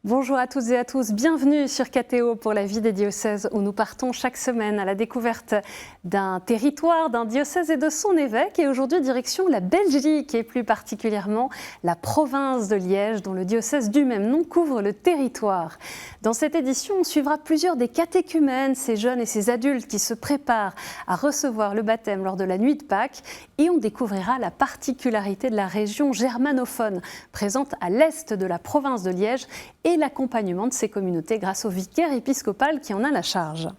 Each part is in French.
Bonjour à toutes et à tous, bienvenue sur KTO pour la vie des diocèses où nous partons chaque semaine à la découverte d'un territoire, d'un diocèse et de son évêque. Et aujourd'hui, direction la Belgique et plus particulièrement la province de Liège dont le diocèse du même nom couvre le territoire. Dans cette édition, on suivra plusieurs des catéchumènes, ces jeunes et ces adultes qui se préparent à recevoir le baptême lors de la nuit de Pâques et on découvrira la particularité de la région germanophone présente à l'est de la province de Liège et l'accompagnement de ces communautés grâce au vicaire épiscopal qui en a la charge.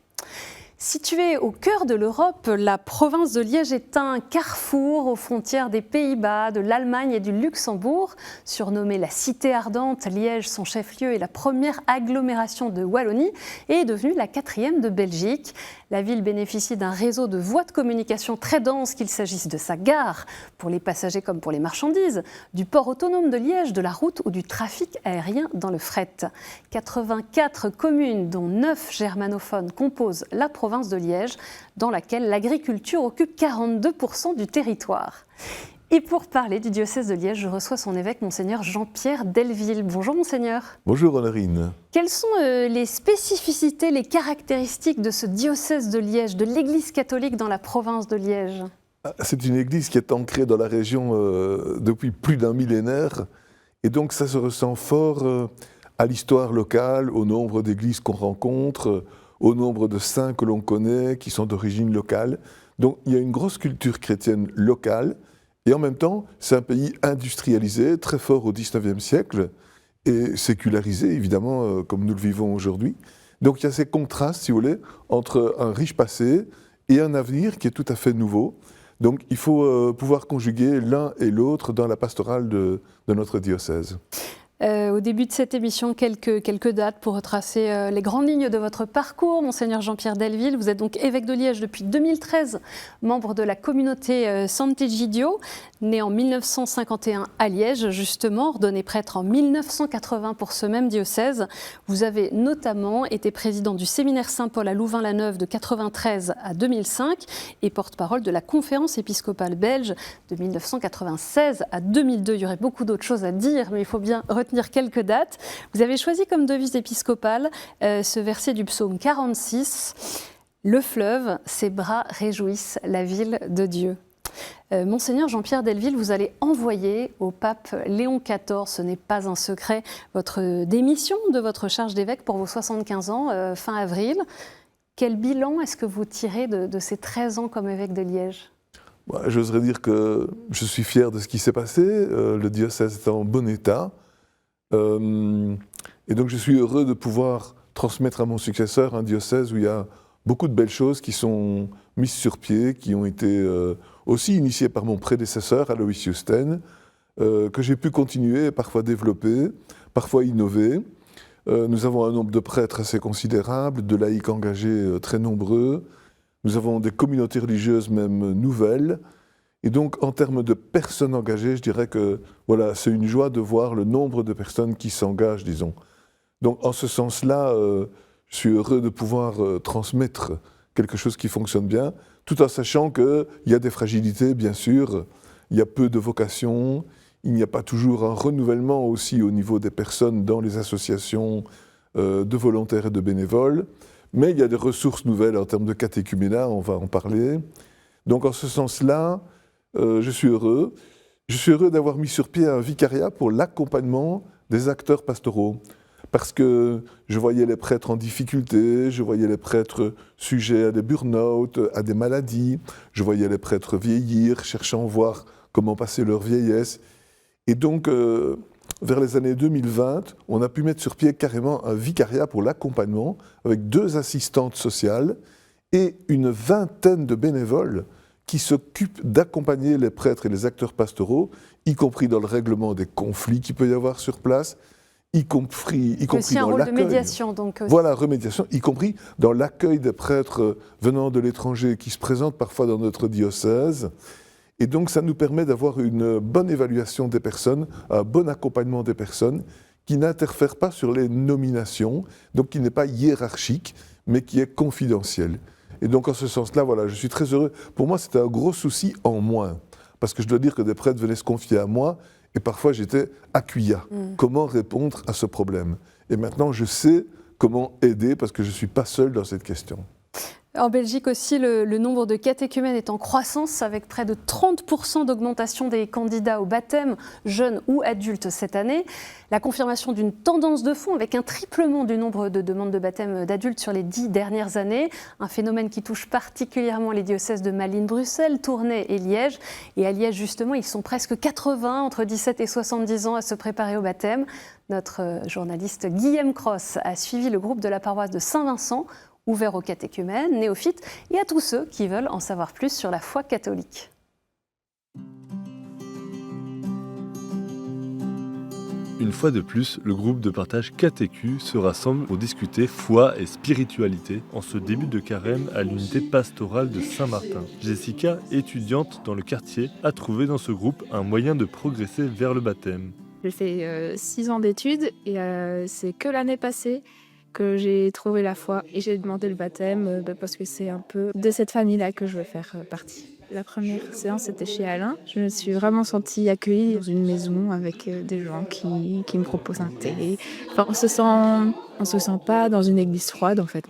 Située au cœur de l'Europe, la province de Liège est un carrefour aux frontières des Pays-Bas, de l'Allemagne et du Luxembourg. Surnommée la Cité ardente, Liège, son chef-lieu, est la première agglomération de Wallonie et est devenue la 4e de Belgique. La ville bénéficie d'un réseau de voies de communication très dense, qu'il s'agisse de sa gare, pour les passagers comme pour les marchandises, du port autonome de Liège, de la route ou du trafic aérien dans le fret. 84 communes, dont 9 germanophones, composent la province de Liège, dans laquelle l'agriculture occupe 42% du territoire. Et pour parler du diocèse de Liège, je reçois son évêque, Monseigneur Jean-Pierre Delville. Bonjour Monseigneur. Bonjour Honorine. Quelles sont les spécificités, les caractéristiques de ce diocèse de Liège, de l'Église catholique dans la province de Liège ? C'est une église qui est ancrée dans la région depuis plus d'un millénaire, et donc ça se ressent fort à l'histoire locale, au nombre d'églises qu'on rencontre, au nombre de saints que l'on connaît, qui sont d'origine locale. Donc il y a une grosse culture chrétienne locale, et en même temps, c'est un pays industrialisé, très fort au XIXe siècle, et sécularisé, évidemment, comme nous le vivons aujourd'hui. Donc il y a ces contrastes, si vous voulez, entre un riche passé et un avenir qui est tout à fait nouveau. Donc il faut pouvoir conjuguer l'un et l'autre dans la pastorale de notre diocèse. Au début de cette émission, quelques dates pour retracer les grandes lignes de votre parcours. Monseigneur Jean-Pierre Delville, vous êtes donc évêque de Liège depuis 2013, membre de la communauté Sant'Egidio, né en 1951 à Liège, justement, ordonné prêtre en 1980 pour ce même diocèse. Vous avez notamment été président du séminaire Saint-Paul à Louvain-la-Neuve de 1993 à 2005 et porte-parole de la conférence épiscopale belge de 1996 à 2002. Il y aurait beaucoup d'autres choses à dire, mais il faut bien retenir quelques dates. Vous avez choisi comme devise épiscopale ce verset du psaume 46, « Le fleuve, ses bras réjouissent la ville de Dieu ». Monseigneur Jean-Pierre Delville, vous allez envoyer au pape Léon XIV, ce n'est pas un secret, votre démission de votre charge d'évêque pour vos 75 ans, fin avril. Quel bilan est-ce que vous tirez de ces 13 ans comme évêque de Liège ? J'oserais dire que je suis fier de ce qui s'est passé. Le diocèse est en bon état. Et donc je suis heureux de pouvoir transmettre à mon successeur un diocèse où il y a beaucoup de belles choses qui sont mises sur pied, qui ont été aussi initiées par mon prédécesseur, Aloysius Ten, que j'ai pu continuer, parfois développer, parfois innover. Nous avons un nombre de prêtres assez considérable, de laïcs engagés très nombreux. Nous avons des communautés religieuses même nouvelles. Et donc, en termes de personnes engagées, je dirais que voilà, c'est une joie de voir le nombre de personnes qui s'engagent, disons. Donc, en ce sens-là, je suis heureux de pouvoir transmettre quelque chose qui fonctionne bien, tout en sachant qu'il y a des fragilités, bien sûr. Il y a peu de vocations, il n'y a pas toujours un renouvellement aussi au niveau des personnes dans les associations de volontaires et de bénévoles. Mais il y a des ressources nouvelles en termes de catéchuménat, on va en parler. Donc, en ce sens-là, je suis heureux. Je suis heureux d'avoir mis sur pied un vicariat pour l'accompagnement des acteurs pastoraux. Parce que je voyais les prêtres en difficulté, je voyais les prêtres sujets à des burn-out, à des maladies, je voyais les prêtres vieillir, cherchant à voir comment passer leur vieillesse. Et donc, vers les années 2020, on a pu mettre sur pied carrément un vicariat pour l'accompagnement, avec 2 assistantes sociales et une vingtaine de bénévoles qui s'occupent d'accompagner les prêtres et les acteurs pastoraux, y compris dans le règlement des conflits qu'il peut y avoir sur place, y compris aussi un dans rôle l'accueil. de médiation, donc. Voilà, remédiation, y compris dans l'accueil des prêtres venant de l'étranger qui se présentent parfois dans notre diocèse. Et donc ça nous permet d'avoir une bonne évaluation des personnes, un bon accompagnement des personnes, qui n'interfère pas sur les nominations, donc qui n'est pas hiérarchique, mais qui est confidentiel. Et donc en ce sens-là, voilà, je suis très heureux. Pour moi, c'était un gros souci en moins, parce que je dois dire que des prêtres venaient se confier à moi, Et parfois, j'étais à cuillard. Comment répondre à ce problème? Et maintenant, je sais comment aider parce que je ne suis pas seul dans cette question. En Belgique aussi, le nombre de catéchumènes est en croissance avec près de 30% d'augmentation des candidats au baptême, jeunes ou adultes cette année. La confirmation d'une tendance de fond avec un triplement du nombre de demandes de baptême d'adultes sur les 10 dernières années. Un phénomène qui touche particulièrement les diocèses de Malines, Bruxelles, Tournai et Liège. Et à Liège, justement, ils sont presque 80 entre 17 et 70 ans à se préparer au baptême. Notre journaliste Guillaume Cross a suivi le groupe de la paroisse de Saint-Vincent, ouvert aux catéchumènes, néophytes et à tous ceux qui veulent en savoir plus sur la foi catholique. Une fois de plus, le groupe de partage Catéchu se rassemble pour discuter foi et spiritualité en ce début de carême à l'unité pastorale de Saint-Martin. Jessica, étudiante dans le quartier, a trouvé dans ce groupe un moyen de progresser vers le baptême. J'ai fait 6 ans d'études et c'est que l'année passée que j'ai trouvé la foi et j'ai demandé le baptême parce que c'est un peu de cette famille-là que je veux faire partie. La première séance était chez Alain. Je me suis vraiment sentie accueillie dans une maison avec des gens qui me proposent un thé. Enfin, on se sent pas dans une église froide en fait.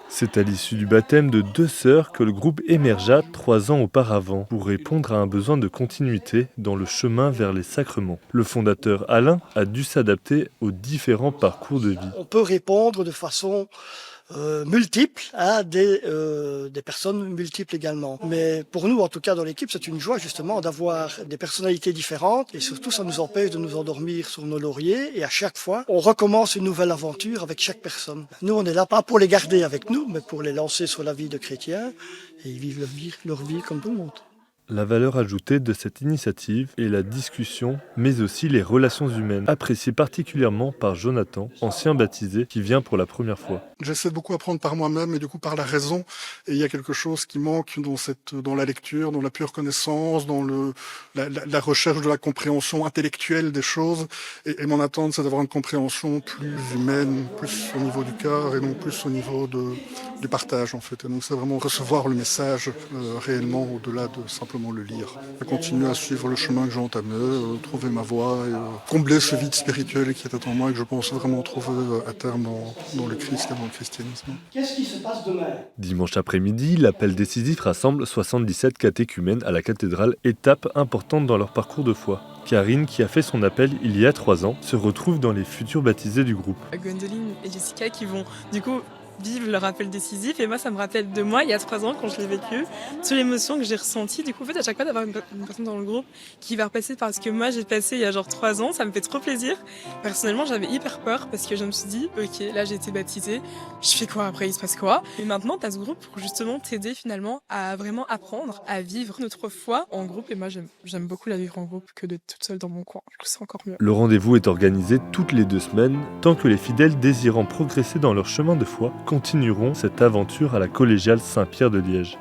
C'est à l'issue du baptême de 2 sœurs que le groupe émergea 3 ans auparavant pour répondre à un besoin de continuité dans le chemin vers les sacrements. Le fondateur Alain a dû s'adapter aux différents parcours de vie. On peut répondre de façon multiple à des personnes multiples également. Mais pour nous, en tout cas dans l'équipe, c'est une joie justement d'avoir des personnalités différentes et surtout ça nous empêche de nous endormir sur nos lauriers et à chaque fois, on recommence une nouvelle aventure avec chaque personne. Nous, on est là pas pour les garder avec nous, mais pour les lancer sur la vie de chrétiens et ils vivent leur vie comme tout le monde. La valeur ajoutée de cette initiative est la discussion, mais aussi les relations humaines, appréciées particulièrement par Jonathan, ancien baptisé, qui vient pour la première fois. J'essaie de beaucoup apprendre par moi-même et du coup par la raison. Et il y a quelque chose qui manque dans la lecture, dans la pure connaissance, dans la recherche de la compréhension intellectuelle des choses. Et mon attente, c'est d'avoir une compréhension plus humaine, plus au niveau du cœur et non plus au niveau du partage en fait. Et donc c'est vraiment recevoir le message réellement au-delà de simplement le lire. Continuer à suivre le chemin que j'ai entamé, trouver ma voie et combler ce vide spirituel qui était en moi et que je pense vraiment trouver à terme dans le Christ et dans le christianisme. Qu'est-ce qui se passe demain ? Dimanche après-midi, l'appel décisif rassemble 77 catéchumènes à la cathédrale, étape importante dans leur parcours de foi. Karine, qui a fait son appel il y a 3 ans, se retrouve dans les futurs baptisés du groupe. Gwendoline et Jessica qui vont du coup vivre leur appel décisif et moi ça me rappelle de moi il y a 3 ans quand je l'ai vécu, toute l'émotion que j'ai ressentie. Du coup en fait à chaque fois d'avoir une personne dans le groupe qui va repasser par ce que moi j'ai passé il y a genre 3 ans, ça me fait trop plaisir. Personnellement j'avais hyper peur parce que je me suis dit ok là j'ai été baptisée, je fais quoi après, il se passe quoi? Et maintenant t'as ce groupe pour justement t'aider finalement à vraiment apprendre à vivre notre foi en groupe et moi j'aime beaucoup la vivre en groupe que d'être toute seule dans mon coin, je trouve ça encore mieux. Le rendez-vous est organisé toutes les 2 semaines tant que les fidèles désirant progresser dans leur chemin de foi continueront cette aventure à la collégiale Saint-Pierre de Liège.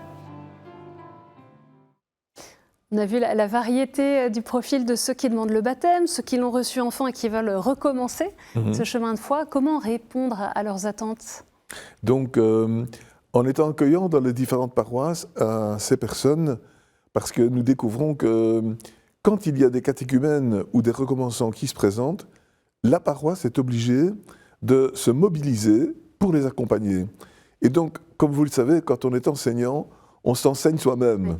On a vu la variété du profil de ceux qui demandent le baptême, ceux qui l'ont reçu enfant et qui veulent recommencer ce chemin de foi. Comment répondre à leurs attentes ? Donc, en étant accueillant dans les différentes paroisses à ces personnes, parce que nous découvrons que quand il y a des catéchumènes ou des recommençants qui se présentent, la paroisse est obligée de se mobiliser pour les accompagner. Et donc, comme vous le savez, quand on est enseignant, on s'enseigne soi-même. Oui.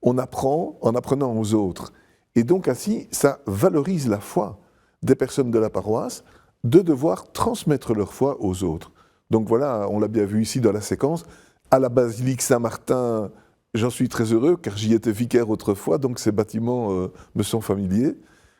On apprend en apprenant aux autres. Et donc, ainsi, ça valorise la foi des personnes de la paroisse de devoir transmettre leur foi aux autres. Donc voilà, on l'a bien vu ici dans la séquence. À la basilique Saint-Martin, j'en suis très heureux, car j'y étais vicaire autrefois, donc ces bâtiments me sont familiers.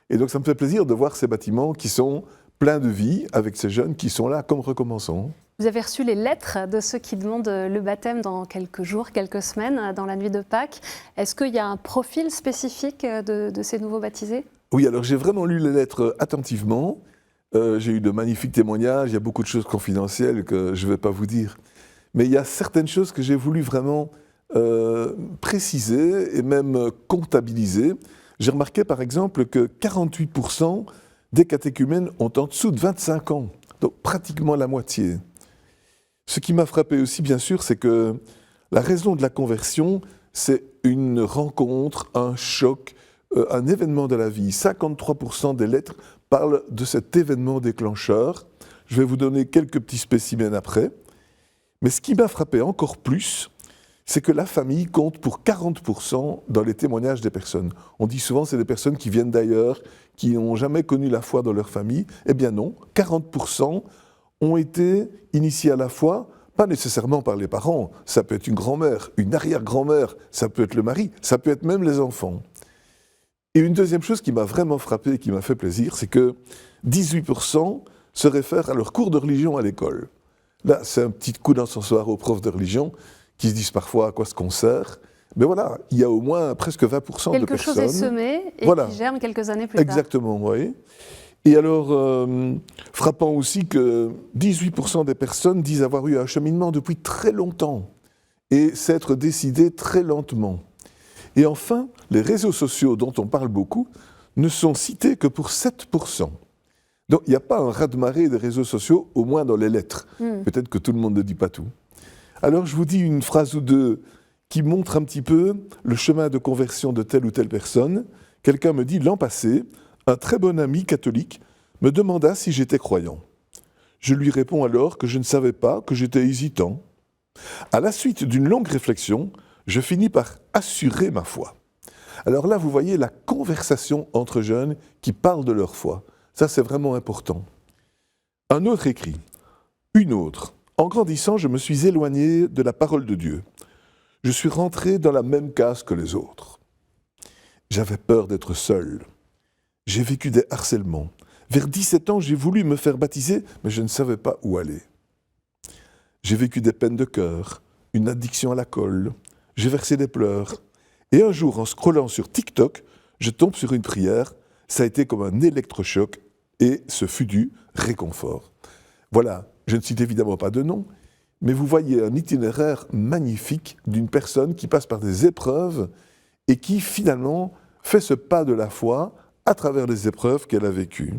Et donc, ça me fait plaisir de voir ces bâtiments qui sont pleins de vie, avec ces jeunes qui sont là comme recommençants. Vous avez reçu les lettres de ceux qui demandent le baptême dans quelques jours, quelques semaines, dans la nuit de Pâques. Est-ce qu'il y a un profil spécifique de ces nouveaux baptisés ? Oui, alors j'ai vraiment lu les lettres attentivement. J'ai eu de magnifiques témoignages, il y a beaucoup de choses confidentielles que je ne vais pas vous dire. Mais il y a certaines choses que j'ai voulu vraiment préciser et même comptabiliser. J'ai remarqué par exemple que 48% des catéchumènes ont en dessous de 25 ans, donc pratiquement la moitié. Ce qui m'a frappé aussi, bien sûr, c'est que la raison de la conversion, c'est une rencontre, un choc, un événement de la vie. 53% des lettres parlent de cet événement déclencheur. Je vais vous donner quelques petits spécimens après. Mais ce qui m'a frappé encore plus, c'est que la famille compte pour 40% dans les témoignages des personnes. On dit souvent que c'est des personnes qui viennent d'ailleurs, qui n'ont jamais connu la foi dans leur famille. Eh bien non, 40% ont été initiés à la foi, pas nécessairement par les parents. Ça peut être une grand-mère, une arrière-grand-mère, ça peut être le mari, ça peut être même les enfants. Et une deuxième chose qui m'a vraiment frappé et qui m'a fait plaisir, c'est que 18% se réfèrent à leur cours de religion à l'école. Là, c'est un petit coup d'encensoir aux profs de religion qui se disent parfois à quoi ce qu'on sert. Mais voilà, il y a au moins presque 20% de personnes. Quelque chose est semé et qui germe quelques années plus tard. Exactement, vous voyez. Et alors, frappant aussi que 18% des personnes disent avoir eu un cheminement depuis très longtemps et s'être décidées très lentement. Et enfin, les réseaux sociaux dont on parle beaucoup ne sont cités que pour 7%. Donc il n'y a pas un raz-de-marée des réseaux sociaux, au moins dans les lettres. Peut-être que tout le monde ne dit pas tout. Alors je vous dis une phrase ou deux qui montre un petit peu le chemin de conversion de telle ou telle personne. Quelqu'un me dit, l'an passé, un très bon ami catholique me demanda si j'étais croyant. Je lui réponds alors que je ne savais pas, que j'étais hésitant. À la suite d'une longue réflexion, je finis par assurer ma foi. Alors là, vous voyez la conversation entre jeunes qui parlent de leur foi. Ça, c'est vraiment important. Un autre écrit, une autre. En grandissant, je me suis éloigné de la parole de Dieu. Je suis rentré dans la même case que les autres. J'avais peur d'être seul. J'ai vécu des harcèlements. Vers 17 ans, j'ai voulu me faire baptiser, mais je ne savais pas où aller. J'ai vécu des peines de cœur, une addiction à l'alcool. J'ai versé des pleurs. Et un jour, en scrollant sur TikTok, je tombe sur une prière. Ça a été comme un électrochoc et ce fut du réconfort. Voilà, je ne cite évidemment pas de nom, mais vous voyez un itinéraire magnifique d'une personne qui passe par des épreuves et qui finalement fait ce pas de la foi à travers les épreuves qu'elle a vécues.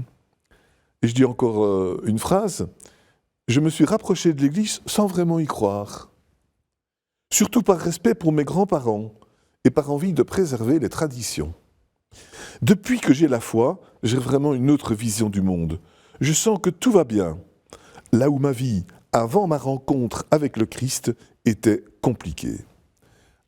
Et je dis encore une phrase, je me suis rapproché de l'Église sans vraiment y croire. Surtout par respect pour mes grands-parents et par envie de préserver les traditions. Depuis que j'ai la foi, j'ai vraiment une autre vision du monde. Je sens que tout va bien. Là où ma vie, avant ma rencontre avec le Christ, était compliquée.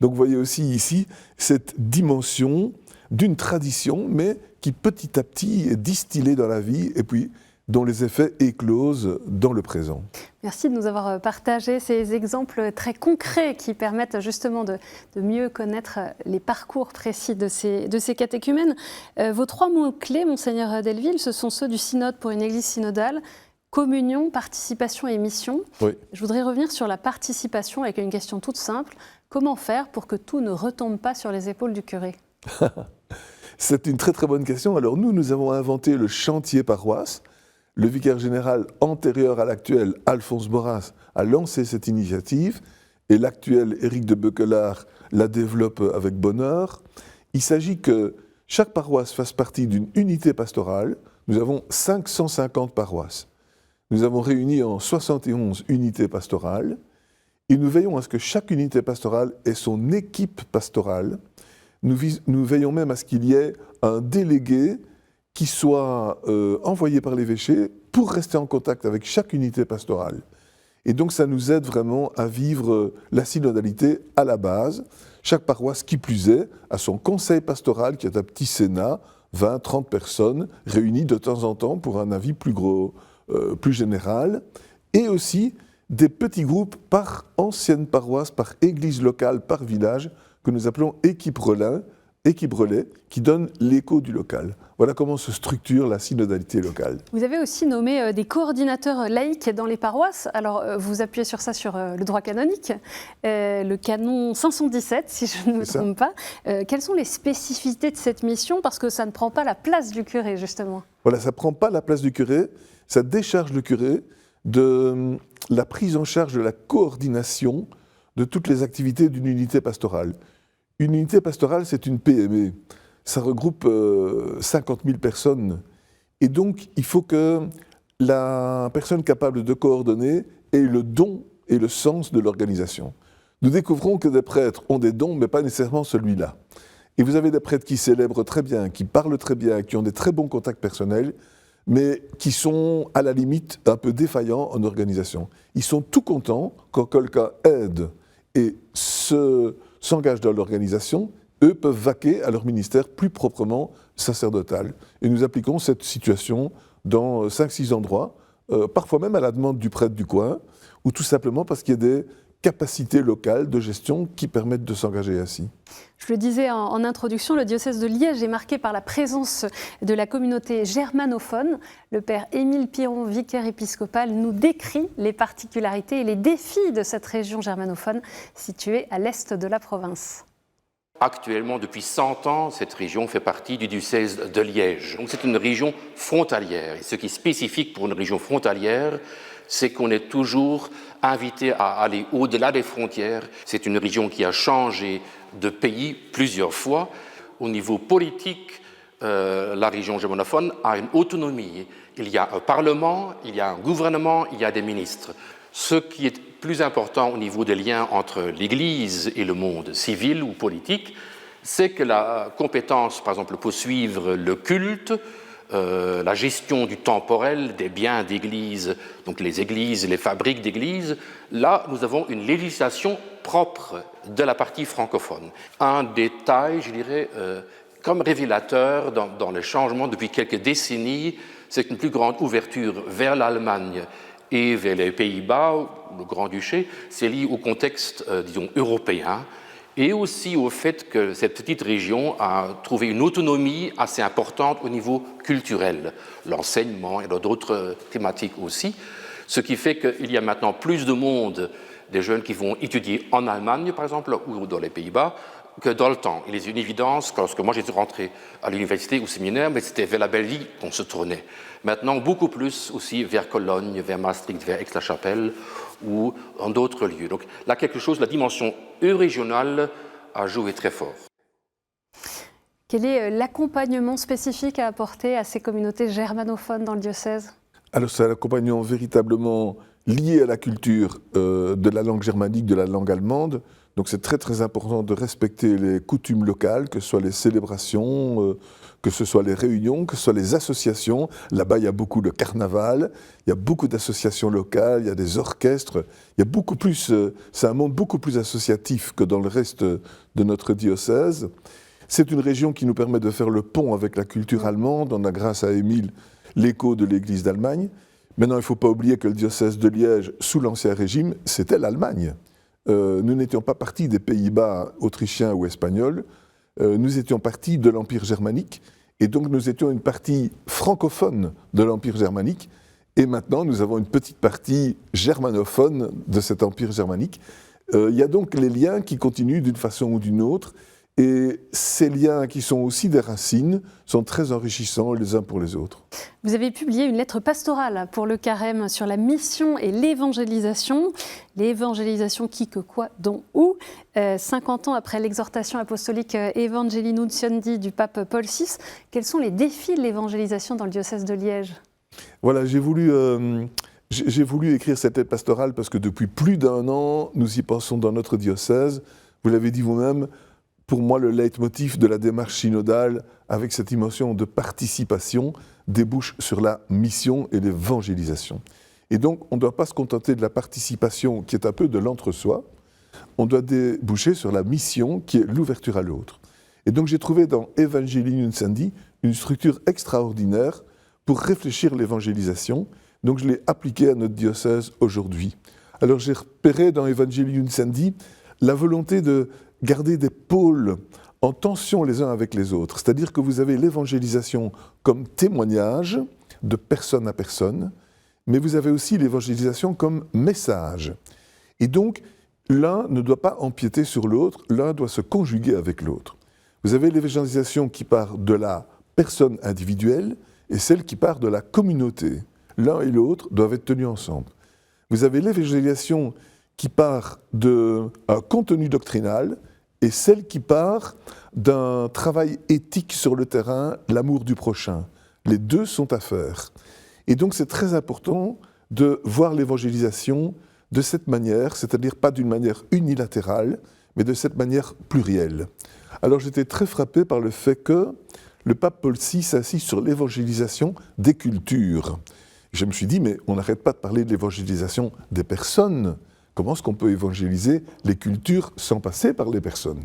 Donc vous voyez aussi ici cette dimension d'une tradition, mais qui petit à petit est distillée dans la vie et puis dont les effets éclosent dans le présent. Merci de nous avoir partagé ces exemples très concrets qui permettent justement de mieux connaître les parcours précis de ces catéchumènes. Vos trois mots-clés, Monseigneur Delville, ce sont ceux du synode pour une église synodale, communion, participation et mission. Oui. Je voudrais revenir sur la participation avec une question toute simple. Comment faire pour que tout ne retombe pas sur les épaules du curé ? C'est une très très bonne question. Alors nous avons inventé le chantier paroisse. Le vicaire général antérieur à l'actuel, Alphonse Borras, a lancé cette initiative et l'actuel, Éric de Beuquelard, la développe avec bonheur. Il s'agit que chaque paroisse fasse partie d'une unité pastorale. Nous avons 550 paroisses. Nous avons réuni en 71 unités pastorales et nous veillons à ce que chaque unité pastorale ait son équipe pastorale. Nous veillons même à ce qu'il y ait un délégué qui soit envoyé par l'évêché pour rester en contact avec chaque unité pastorale. Et donc ça nous aide vraiment à vivre la synodalité à la base. Chaque paroisse, qui plus est, a son conseil pastoral qui est un petit sénat, 20, 30 personnes, réunies de temps en temps pour un avis plus gros, plus général. Et aussi des petits groupes par ancienne paroisse, par église locale, par village, que nous appelons équipe relais, qui donne l'écho du local. Voilà comment se structure la synodalité locale. Vous avez aussi nommé des coordinateurs laïcs dans les paroisses. Alors, vous appuyez sur ça sur le droit canonique, le canon 517, si je ne me trompe pas. Quelles sont les spécificités de cette mission ? Parce que ça ne prend pas la place du curé, justement. Voilà, ça ne prend pas la place du curé, ça décharge le curé de la prise en charge de la coordination de toutes les activités d'une unité pastorale. Une unité pastorale, c'est une PME. Ça regroupe 50 000 personnes. Et donc, il faut que la personne capable de coordonner ait le don et le sens de l'organisation. Nous découvrons que des prêtres ont des dons, mais pas nécessairement celui-là. Et vous avez des prêtres qui célèbrent très bien, qui parlent très bien, qui ont des très bons contacts personnels, mais qui sont à la limite un peu défaillants en organisation. Ils sont tout contents quand quelqu'un aide et s'engage dans l'organisation. Eux peuvent vaquer à leur ministère plus proprement sacerdotal. Et nous appliquons cette situation dans 5-6 endroits, parfois même à la demande du prêtre du coin, ou tout simplement parce qu'il y a des capacités locales de gestion qui permettent de s'engager ainsi. Je le disais en introduction, le diocèse de Liège est marqué par la présence de la communauté germanophone. Le père Émile Piron, vicaire épiscopal, nous décrit les particularités et les défis de cette région germanophone située à l'est de la province. Actuellement, depuis 100 ans, cette région fait partie du diocèse de Liège. Donc c'est une région frontalière. Et ce qui est spécifique pour une région frontalière, c'est qu'on est toujours invité à aller au-delà des frontières. C'est une région qui a changé de pays plusieurs fois. Au niveau politique, la région germanophone a une autonomie. Il y a un parlement, il y a un gouvernement, il y a des ministres. Ce qui est plus important au niveau des liens entre l'Église et le monde civil ou politique, c'est que la compétence, par exemple, pour suivre le culte, la gestion du temporel, des biens d'église, donc les églises, les fabriques d'églises, là, nous avons une législation propre de la partie francophone. Un détail, je dirais, comme révélateur dans les changements depuis quelques décennies, c'est une plus grande ouverture vers l'Allemagne et vers les Pays-Bas, le Grand-Duché, c'est lié au contexte, disons, européen, et aussi au fait que cette petite région a trouvé une autonomie assez importante au niveau culturel, l'enseignement et d'autres thématiques aussi, ce qui fait qu'il y a maintenant plus de monde, des jeunes qui vont étudier en Allemagne, par exemple, ou dans les Pays-Bas, que dans le temps. Il est une évidence, lorsque moi j'étais rentré à l'université ou au séminaire, mais c'était vers la Belgique qu'on se tournait. Maintenant, beaucoup plus aussi vers Cologne, vers Maastricht, vers Aix-la-Chapelle ou en d'autres lieux. Donc là, quelque chose, la dimension eurégionale a joué très fort. Quel est l'accompagnement spécifique à apporter à ces communautés germanophones dans le diocèse ? Alors c'est un accompagnement véritablement lié à la culture de la langue germanique, de la langue allemande. Donc c'est très très important de respecter les coutumes locales, que ce soit les célébrations, que ce soit les réunions, que ce soit les associations. Là-bas, il y a beaucoup de carnaval, il y a beaucoup d'associations locales, il y a des orchestres. Il y a beaucoup plus, c'est un monde beaucoup plus associatif que dans le reste de notre diocèse. C'est une région qui nous permet de faire le pont avec la culture allemande. On a, grâce à Émile, l'écho de l'Église d'Allemagne. Maintenant, il ne faut pas oublier que le diocèse de Liège, sous l'Ancien Régime, c'était l'Allemagne. Nous n'étions pas partis des Pays-Bas autrichiens ou espagnols, nous étions partis de l'Empire germanique, et donc nous étions une partie francophone de l'Empire germanique, et maintenant nous avons une petite partie germanophone de cet Empire germanique. Il y a donc les liens qui continuent d'une façon ou d'une autre, et ces liens qui sont aussi des racines sont très enrichissants les uns pour les autres. Vous avez publié une lettre pastorale pour le Carême sur la mission et l'évangélisation. L'évangélisation qui, que, quoi, dont, où. 50 ans après l'exhortation apostolique Evangelii Nuntiandi du pape Paul VI, quels sont les défis de l'évangélisation dans le diocèse de Liège ? Voilà, j'ai voulu écrire cette lettre pastorale parce que depuis plus d'1 an, nous y pensons dans notre diocèse. Vous l'avez dit vous-même, pour moi, le leitmotiv de la démarche synodale, avec cette dimension de participation, débouche sur la mission et l'évangélisation. Et donc, on ne doit pas se contenter de la participation qui est un peu de l'entre-soi, on doit déboucher sur la mission qui est l'ouverture à l'autre. Et donc, j'ai trouvé dans Evangelii Nuntiandi une structure extraordinaire pour réfléchir l'évangélisation. Donc, je l'ai appliquée à notre diocèse aujourd'hui. Alors, j'ai repéré dans Evangelii Nuntiandi la volonté de garder des pôles en tension les uns avec les autres. C'est-à-dire que vous avez l'évangélisation comme témoignage de personne à personne, mais vous avez aussi l'évangélisation comme message. Et donc, l'un ne doit pas empiéter sur l'autre, l'un doit se conjuguer avec l'autre. Vous avez l'évangélisation qui part de la personne individuelle et celle qui part de la communauté. L'un et l'autre doivent être tenus ensemble. Vous avez l'évangélisation qui part d'un contenu doctrinal et celle qui part d'un travail éthique sur le terrain, l'amour du prochain. Les deux sont à faire. Et donc c'est très important de voir l'évangélisation de cette manière, c'est-à-dire pas d'une manière unilatérale, mais de cette manière plurielle. Alors j'étais très frappé par le fait que le pape Paul VI s'insiste sur l'évangélisation des cultures. Je me suis dit, mais on n'arrête pas de parler de l'évangélisation des personnes. Comment est-ce qu'on peut évangéliser les cultures sans passer par les personnes?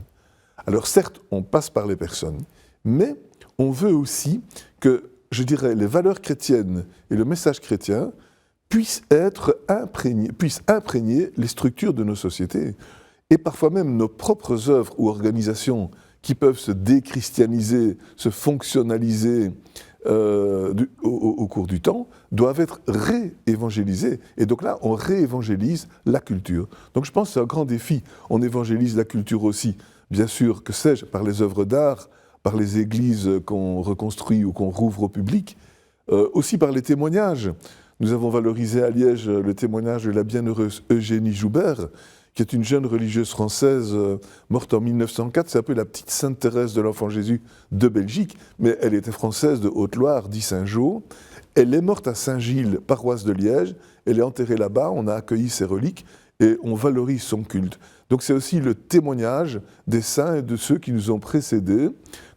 Alors certes, on passe par les personnes, mais on veut aussi que, je dirais, les valeurs chrétiennes et le message chrétien puissent imprégner les structures de nos sociétés. Et parfois même nos propres œuvres ou organisations qui peuvent se déchristianiser, se fonctionnaliser au cours du temps, doivent être réévangélisées. Et donc là, on réévangélise la culture. Donc je pense que c'est un grand défi. On évangélise la culture aussi, bien sûr, que sais-je, par les œuvres d'art, par les églises qu'on reconstruit ou qu'on rouvre au public, aussi par les témoignages. Nous avons valorisé à Liège le témoignage de la bienheureuse Eugénie Joubert, qui est une jeune religieuse française morte en 1904. C'est un peu la petite Sainte Thérèse de l'Enfant Jésus de Belgique, mais elle était française de Haute-Loire, dit Saint-Jean. Elle est morte à Saint-Gilles, paroisse de Liège. Elle est enterrée là-bas, on a accueilli ses reliques et on valorise son culte. Donc c'est aussi le témoignage des saints et de ceux qui nous ont précédés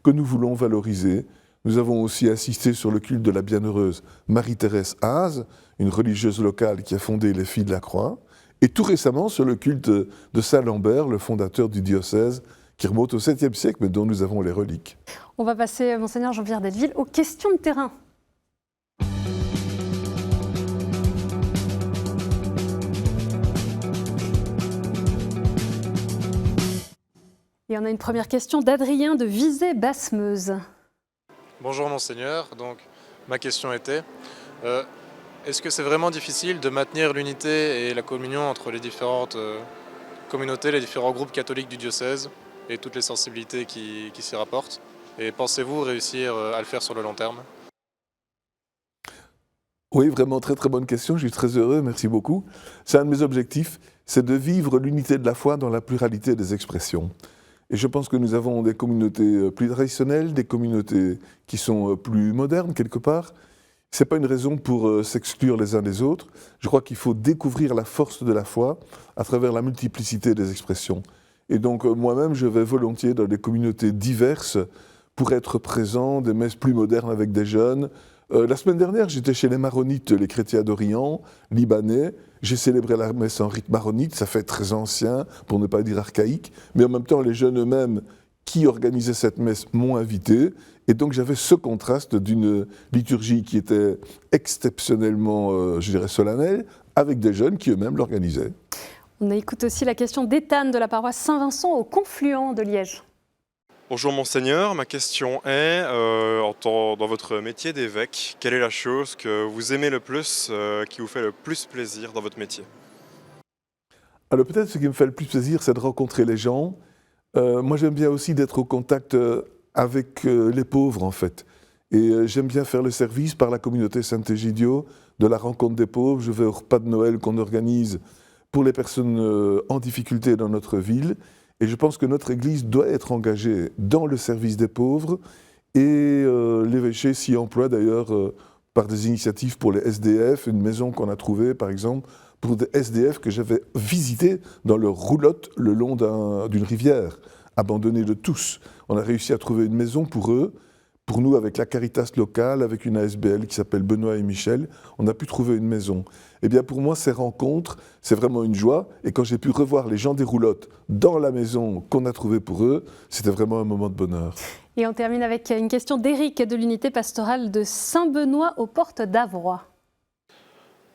que nous voulons valoriser. Nous avons aussi insisté sur le culte de la bienheureuse Marie-Thérèse Haze, une religieuse locale qui a fondé les Filles de la Croix, et tout récemment sur le culte de Saint Lambert, le fondateur du diocèse, qui remonte au 7e siècle, mais dont nous avons les reliques. On va passer, Monseigneur Jean-Pierre Delville, aux questions de terrain. Et on a une première question d'Adrien de Visé-Basse-Meuse. Bonjour Monseigneur, donc ma question était, est-ce que c'est vraiment difficile de maintenir l'unité et la communion entre les différentes communautés, les différents groupes catholiques du diocèse et toutes les sensibilités qui s'y rapportent? Et pensez-vous réussir à le faire sur le long terme? Oui, vraiment très très bonne question, je suis très heureux, merci beaucoup. C'est un de mes objectifs, c'est de vivre l'unité de la foi dans la pluralité des expressions. Et je pense que nous avons des communautés plus traditionnelles, des communautés qui sont plus modernes quelque part. Ce n'est pas une raison pour s'exclure les uns des autres. Je crois qu'il faut découvrir la force de la foi à travers la multiplicité des expressions. Et donc moi-même, je vais volontiers dans des communautés diverses pour être présent, des messes plus modernes avec des jeunes. La semaine dernière, j'étais chez les Maronites, les chrétiens d'Orient, libanais. J'ai célébré la messe en rite maronite, ça fait très ancien, pour ne pas dire archaïque, mais en même temps, les jeunes eux-mêmes qui organisaient cette messe m'ont invité, et donc j'avais ce contraste d'une liturgie qui était exceptionnellement, je dirais, solennelle, avec des jeunes qui eux-mêmes l'organisaient. On écoute aussi la question d'Étienne de la paroisse Saint-Vincent au confluent de Liège. Bonjour Monseigneur, ma question est, dans votre métier d'évêque, quelle est la chose que vous aimez le plus, qui vous fait le plus plaisir dans votre métier? Alors peut-être ce qui me fait le plus plaisir, c'est de rencontrer les gens. Moi j'aime bien aussi d'être au contact avec les pauvres en fait. Et j'aime bien faire le service par la communauté Saint-Égidio, de la rencontre des pauvres. Je vais au repas de Noël qu'on organise pour les personnes en difficulté dans notre ville. Et je pense que notre Église doit être engagée dans le service des pauvres et l'évêché s'y emploie d'ailleurs par des initiatives pour les SDF, une maison qu'on a trouvée par exemple pour des SDF que j'avais visités dans leur roulotte le long d'une rivière, abandonnée de tous. On a réussi à trouver une maison pour eux. Pour nous, avec la Caritas locale, avec une ASBL qui s'appelle Benoît et Michel, on a pu trouver une maison. Eh bien, pour moi, ces rencontres, c'est vraiment une joie. Et quand j'ai pu revoir les gens des roulottes dans la maison qu'on a trouvée pour eux, c'était vraiment un moment de bonheur. Et on termine avec une question d'Éric de l'unité pastorale de Saint-Benoît aux portes d'Avroy.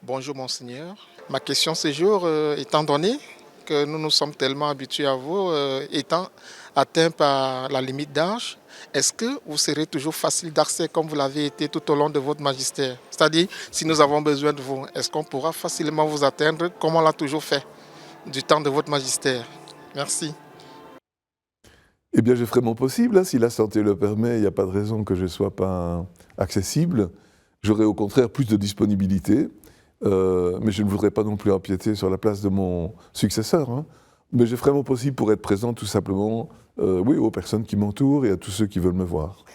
Bonjour Monseigneur. Ma question ce jour, étant donné que nous nous sommes tellement habitués à vous, étant atteints par la limite d'âge, est-ce que vous serez toujours facile d'accès comme vous l'avez été tout au long de votre magistère? C'est-à-dire, si nous avons besoin de vous, est-ce qu'on pourra facilement vous atteindre comme on l'a toujours fait du temps de votre magistère? Merci. Eh bien, je ferai mon possible. Si la santé le permet, il n'y a pas de raison que je ne sois pas accessible. J'aurai au contraire plus de disponibilité, mais je ne voudrais pas non plus empiéter sur la place de mon successeur. Hein. Mais je ferai mon possible pour être présent tout simplement aux personnes qui m'entourent et à tous ceux qui veulent me voir.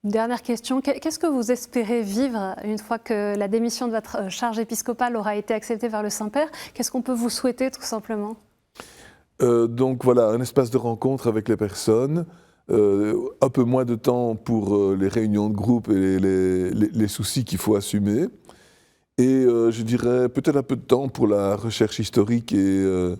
Dernière question, qu'est-ce que vous espérez vivre une fois que la démission de votre charge épiscopale aura été acceptée par le Saint-Père? Qu'est-ce qu'on peut vous souhaiter tout simplement? Donc voilà, un espace de rencontre avec les personnes, un peu moins de temps pour les réunions de groupe et les soucis qu'il faut assumer. Et je dirais peut-être un peu de temps pour la recherche historique et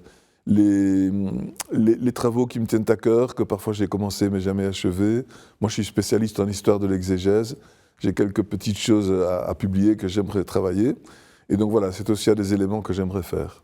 les travaux qui me tiennent à cœur, que parfois j'ai commencé mais jamais achevé. Moi, je suis spécialiste en histoire de l'exégèse. J'ai quelques petites choses à publier que j'aimerais travailler. Et donc voilà, c'est aussi un des éléments que j'aimerais faire.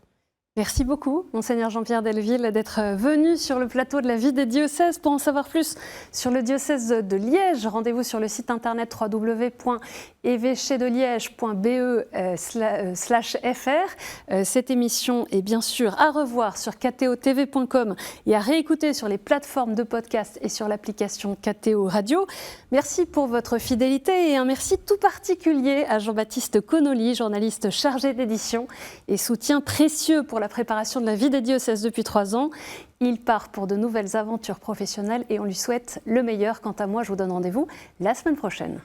Merci beaucoup, Monseigneur Jean-Pierre Delville, d'être venu sur le plateau de la vie des diocèses. Pour en savoir plus sur le diocèse de Liège, rendez-vous sur le site internet www.évêchedeliège.be/fr. Cette émission est bien sûr à revoir sur kto-tv.com et à réécouter sur les plateformes de podcast et sur l'application KTO Radio. Merci pour votre fidélité et un merci tout particulier à Jean-Baptiste Connolly, journaliste chargé d'édition et soutien précieux pour la préparation de la vie des diocèses depuis 3 ans. Il part pour de nouvelles aventures professionnelles et on lui souhaite le meilleur. Quant à moi, je vous donne rendez-vous la semaine prochaine.